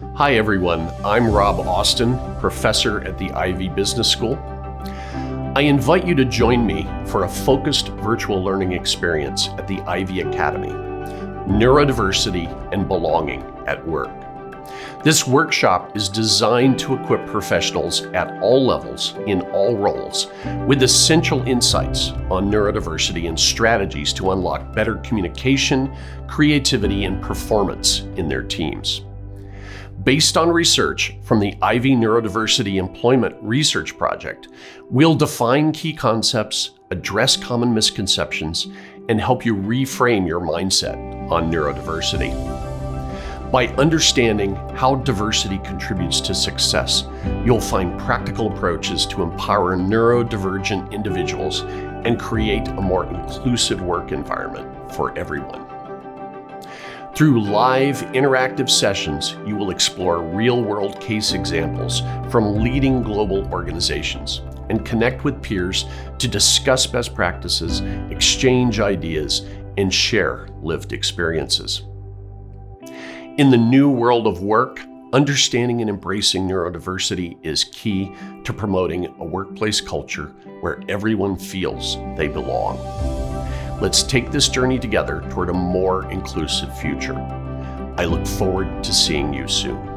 Hi everyone, I'm Rob Austin, professor at the Ivey Business School. I invite you to join me for a focused virtual learning experience at the Ivey Academy, Neurodiversity and Belonging at Work. This workshop is designed to equip professionals at all levels, in all roles, with essential insights on neurodiversity and strategies to unlock better communication, creativity, and performance in their teams. Based on research from the Ivey Neurodiversity Employment Research Project, we'll define key concepts, address common misconceptions, and help you reframe your mindset on neurodiversity. By understanding how diversity contributes to success, you'll find practical approaches to empower neurodivergent individuals and create a more inclusive work environment for everyone. Through live, interactive sessions, you will explore real-world case examples from leading global organizations and connect with peers to discuss best practices, exchange ideas, and share lived experiences. In the new world of work, understanding and embracing neurodiversity is key to promoting a workplace culture where everyone feels they belong. Let's take this journey together toward a more inclusive future. I look forward to seeing you soon.